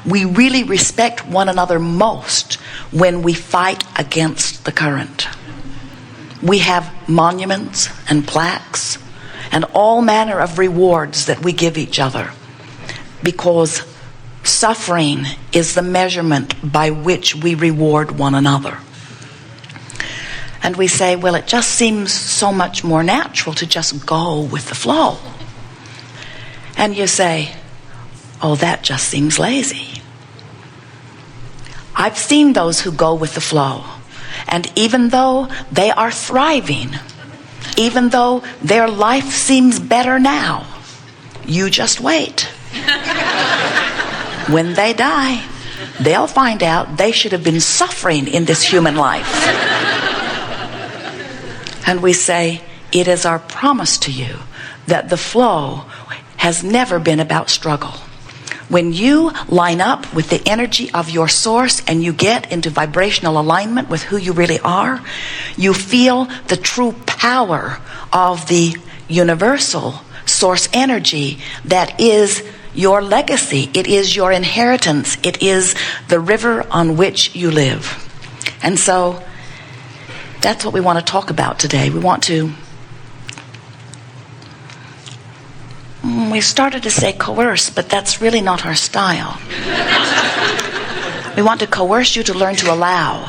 We really respect one another most when we fight against the current. We have monuments and plaques and all manner of rewards that we give each other, because suffering is the measurement by which we reward one another. And we say, well, it just seems so much more natural to just go with the flow. And you say, oh, that just seems lazy. I've seen those who go with the flow, and even though they are thriving, even though their life seems better now, you just wait. When they die, they'll find out they should have been suffering in this human life. And we say, it is our promise to you that the flow has never been about struggle. When you line up with the energy of your source and you get into vibrational alignment with who you really are, you feel the true power of the universal source energy that is your legacy. It is your inheritance. It is the river on which you live. And so that's what we want to talk about today. We started to say coerce, but that's really not our style. We want to coerce you to learn to allow.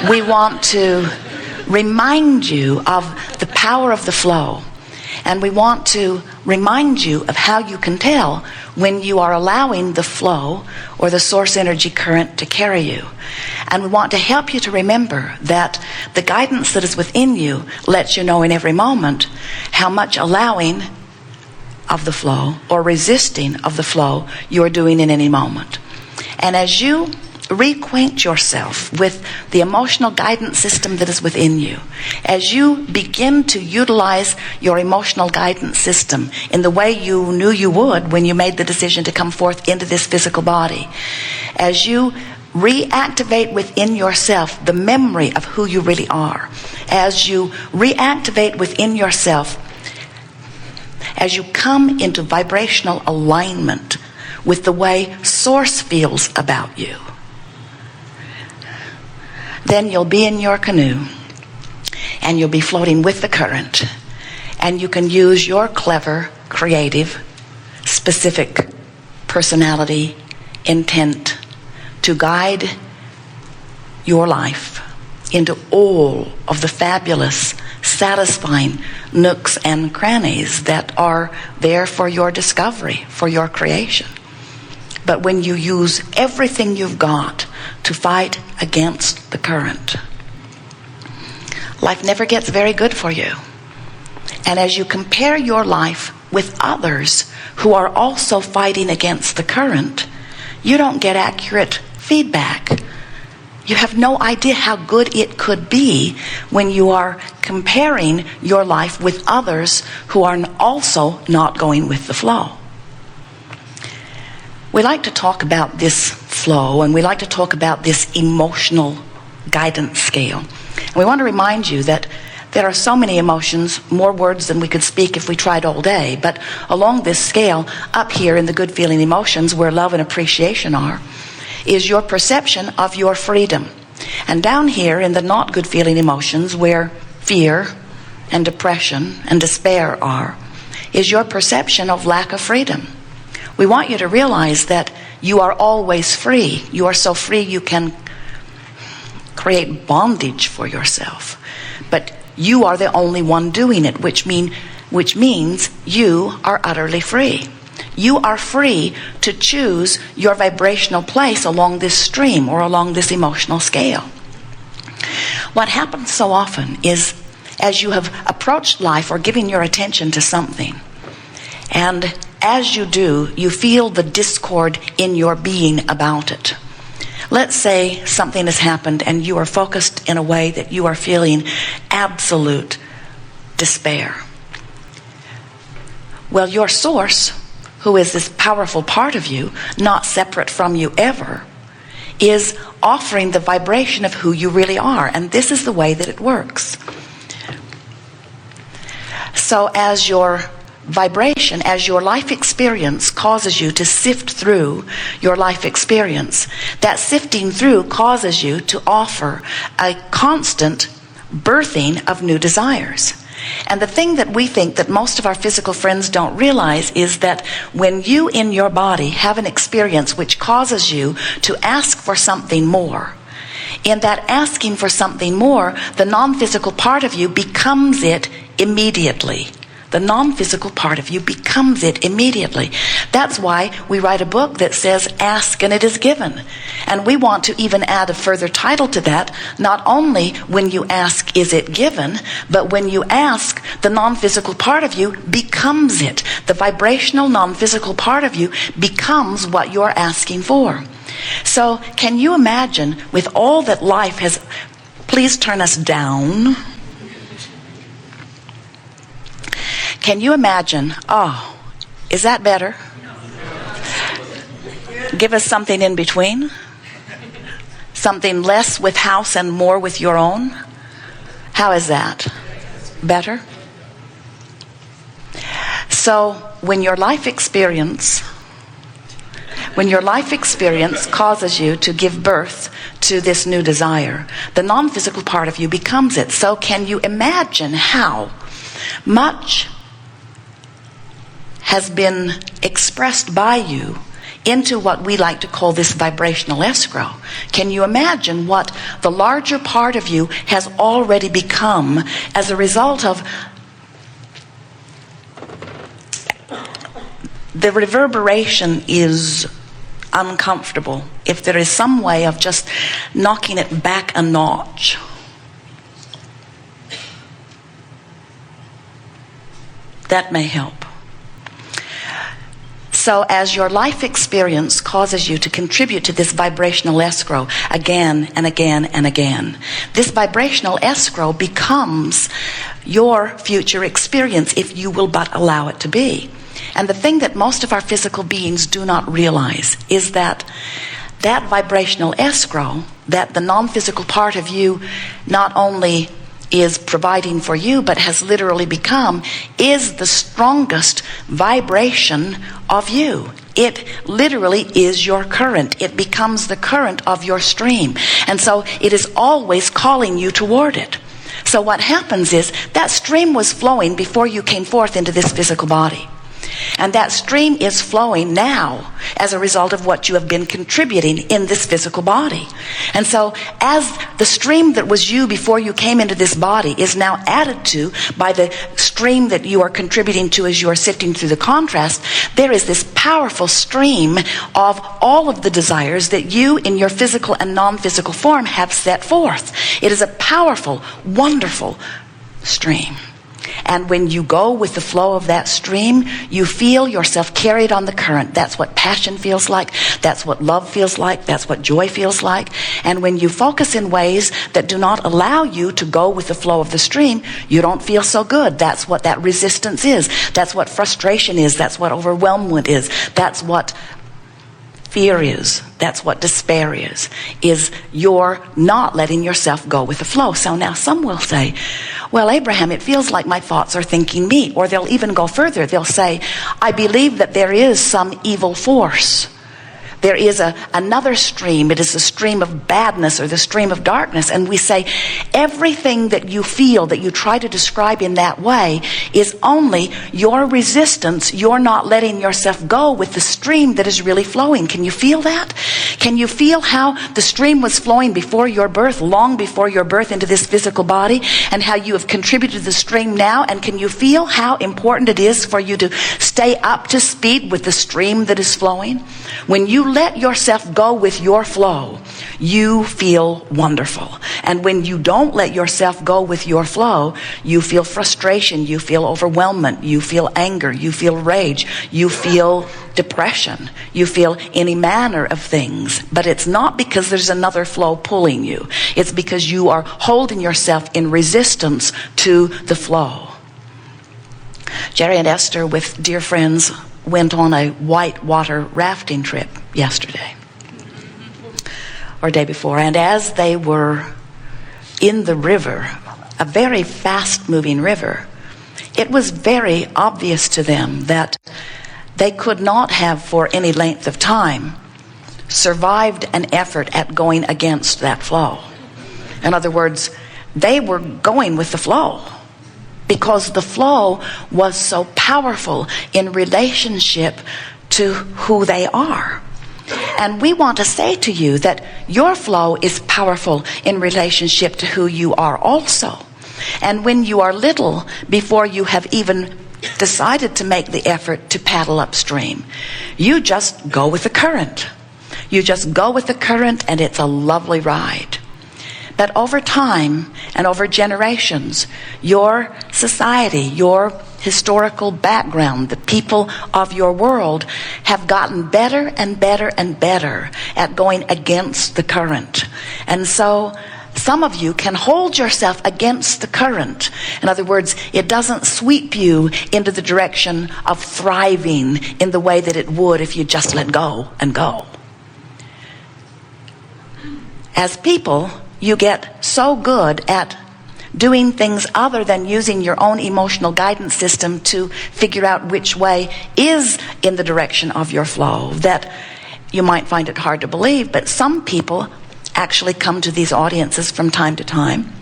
We want to remind you of the power of the flow. And we want to remind you of how you can tell when you are allowing the flow or the source energy current to carry you. And we want to help you to remember that the guidance that is within you lets you know in every moment how much allowing of the flow or resisting of the flow you are doing in any moment. And as you reacquaint yourself with the emotional guidance system that is within you, as you begin to utilize your emotional guidance system in the way you knew you would when you made the decision to come forth into this physical body, as you reactivate within yourself the memory of who you really are, as you reactivate within yourself, as you come into vibrational alignment with the way source feels about you, then you'll be in your canoe and you'll be floating with the current, and you can use your clever, creative, specific personality, intent to guide your life into all of the fabulous, satisfying nooks and crannies that are there for your discovery, for your creation. But when you use everything you've got to fight against the current, life never gets very good for you. And as you compare your life with others who are also fighting against the current, you don't get accurate feedback. You have no idea how good it could be when you are comparing your life with others who are also not going with the flow. We like to talk about this flow, and we like to talk about this emotional guidance scale. And we want to remind you that there are so many emotions, more words than we could speak if we tried all day. But along this scale, up here in the good feeling emotions, where love and appreciation are, is your perception of your freedom. And down here in the not good feeling emotions, where fear and depression and despair are, is your perception of lack of freedom. We want you to realize that you are always free. You are so free you can create bondage for yourself. But you are the only one doing it, which means you are utterly free. You are free to choose your vibrational place along this stream or along this emotional scale. What happens so often is, as you have approached life or given your attention to something, and as you do, you feel the discord in your being about it. Let's say something has happened and you are focused in a way that you are feeling absolute despair. Well, your source, who is this powerful part of you, not separate from you ever, is offering the vibration of who you really are. And this is the way that it works. So as your vibration, as your life experience causes you to sift through your life experience, that sifting through causes you to offer a constant birthing of new desires. And the thing that we think that most of our physical friends don't realize is that when you in your body have an experience which causes you to ask for something more, in that asking for something more, the non-physical part of you becomes it immediately. The non-physical part of you becomes it immediately. That's why we write a book that says, ask and it is given. And we want to even add a further title to that. Not only when you ask, is it given, but when you ask, the non-physical part of you becomes it. The vibrational non-physical part of you becomes what you're asking for. So can you imagine, with all that life has... Please turn us down. Can you imagine? Oh, is that better? Give us something in between. Something less with house and more with your own. How is that? Better? So when your life experience causes you to give birth to this new desire, the non-physical part of you becomes it. So can you imagine how much has been expressed by you into what we like to call this vibrational escrow? Can you imagine what the larger part of you has already become as a result of the reverberation? Is uncomfortable. If there is some way of just knocking it back a notch, that may help. So as your life experience causes you to contribute to this vibrational escrow again and again and again, this vibrational escrow becomes your future experience if you will but allow it to be. And the thing that most of our physical beings do not realize is that that vibrational escrow, that the non-physical part of you not only is providing for you, but has literally become, is the strongest vibration of you. It literally is your current. It becomes the current of your stream. And so it is always calling you toward it. So what happens is that stream was flowing before you came forth into this physical body. And that stream is flowing now as a result of what you have been contributing in this physical body. And so as the stream that was you before you came into this body is now added to by the stream that you are contributing to as you are sifting through the contrast, there is this powerful stream of all of the desires that you in your physical and non-physical form have set forth. It is a powerful, wonderful stream. And when you go with the flow of that stream, you feel yourself carried on the current. That's what passion feels like. That's what love feels like. That's what joy feels like. And when you focus in ways that do not allow you to go with the flow of the stream, you don't feel so good. That's what that resistance is. That's what frustration is. That's what overwhelmment is. That's what fear is. That's what despair is you're not letting yourself go with the flow. So now some will say, well, Abraham, it feels like my thoughts are thinking me. Or they'll even go further. They'll say, I believe that there is some evil force. There is another stream. It is the stream of badness or the stream of darkness. And we say everything that you feel, that you try to describe in that way, is only your resistance. You're not letting yourself go with the stream that is really flowing. Can you feel that? Can you feel how the stream was flowing before your birth, long before your birth into this physical body, and how you have contributed to the stream now? And can you feel how important it is for you to stay up to speed with the stream that is flowing? When you let yourself go with your flow, you feel wonderful. And when you don't let yourself go with your flow, you feel frustration, you feel overwhelmment, you feel anger, you feel rage, you feel depression, you feel any manner of things. But it's not because there's another flow pulling you. It's because you are holding yourself in resistance to the flow. Jerry and Esther, with dear friends, went on a whitewater rafting trip yesterday or day before, and as they were in the river, a very fast moving river, it was very obvious to them that they could not have for any length of time survived an effort at going against that flow. In other words, they were going with the flow because the flow was so powerful in relationship to who they are. And we want to say to you that your flow is powerful in relationship to who you are also. And when you are little, before you have even decided to make the effort to paddle upstream, you just go with the current. You just go with the current, and it's a lovely ride. But over time and over generations, your society, your historical background, the people of your world have gotten better and better and better at going against the current. And so some of you can hold yourself against the current. In other words, it doesn't sweep you into the direction of thriving in the way that it would if you just let go and go. As people, you get so good at doing things other than using your own emotional guidance system to figure out which way is in the direction of your flow that you might find it hard to believe. But some people actually come to these audiences from time to time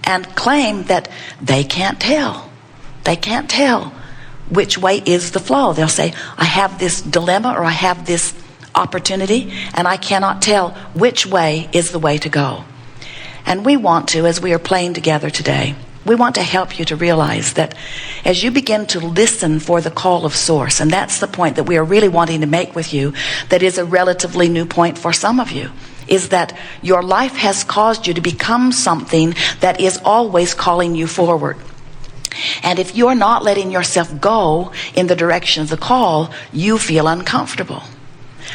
and claim that they can't tell. They can't tell which way is the flow. They'll say, I have this dilemma or I have this opportunity and I cannot tell which way is the way to go. And we want to, as we are playing together today, we want to help you to realize that as you begin to listen for the call of Source, and that's the point that we are really wanting to make with you, that is a relatively new point for some of you, is that your life has caused you to become something that is always calling you forward. And if you're not letting yourself go in the direction of the call, you feel uncomfortable.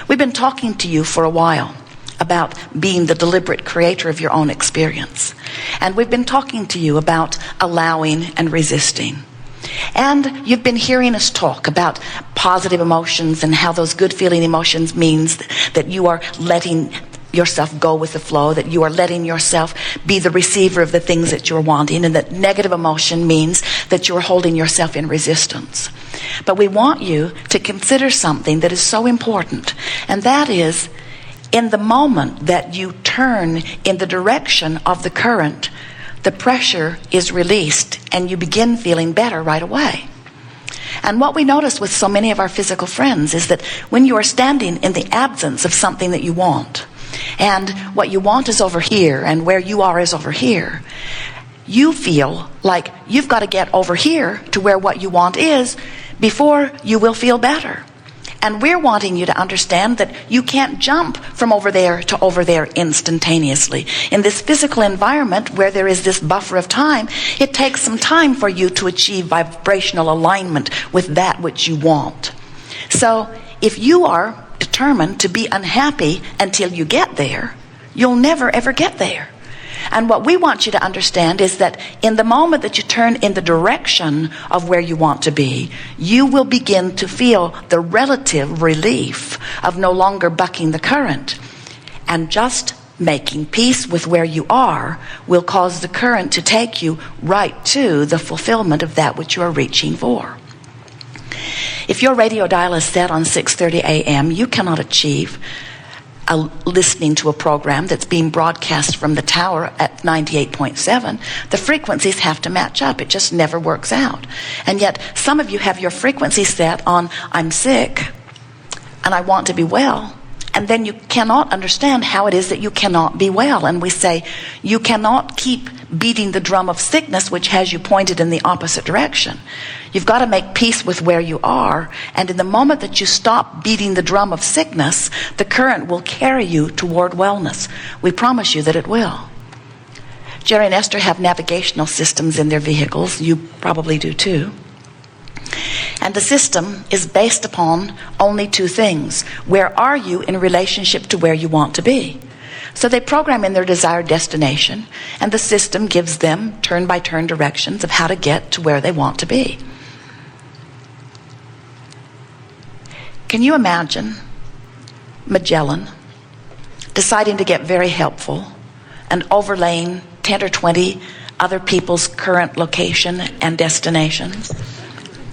We've been talking to you for a while about being the deliberate creator of your own experience. And we've been talking to you about allowing and resisting. And you've been hearing us talk about positive emotions and how those good feeling emotions means that you are letting yourself go with the flow, that you are letting yourself be the receiver of the things that you're wanting, and that negative emotion means that you're holding yourself in resistance. But we want you to consider something that is so important, and that is, in the moment that you turn in the direction of the current, the pressure is released and you begin feeling better right away. And what we notice with so many of our physical friends is that when you are standing in the absence of something that you want, and what you want is over here and where you are is over here, you feel like you've got to get over here to where what you want is before you will feel better. And we're wanting you to understand that you can't jump from over there to over there instantaneously. In this physical environment where there is this buffer of time, it takes some time for you to achieve vibrational alignment with that which you want. So if you are determined to be unhappy until you get there, you'll never ever get there. And what we want you to understand is that in the moment that you turn in the direction of where you want to be, you will begin to feel the relative relief of no longer bucking the current. And just making peace with where you are will cause the current to take you right to the fulfillment of that which you are reaching for. If your radio dial is set on 6:30 a.m., you cannot achieve listening to a program that's being broadcast from the tower at 98.7, the frequencies have to match up. It just never works out. And yet some of you have your frequency set on, I'm sick and I want to be well. And then you cannot understand how it is that you cannot be well. And we say, you cannot keep beating the drum of sickness, which has you pointed in the opposite direction. You've got to make peace with where you are. And in the moment that you stop beating the drum of sickness, the current will carry you toward wellness. We promise you that it will. Jerry and Esther have navigational systems in their vehicles. You probably do too. And the system is based upon only two things. Where are you in relationship to where you want to be? So they program in their desired destination, and the system gives them turn-by-turn directions of how to get to where they want to be. Can you imagine Magellan deciding to get very helpful and overlaying 10 or 20 other people's current location and destinations?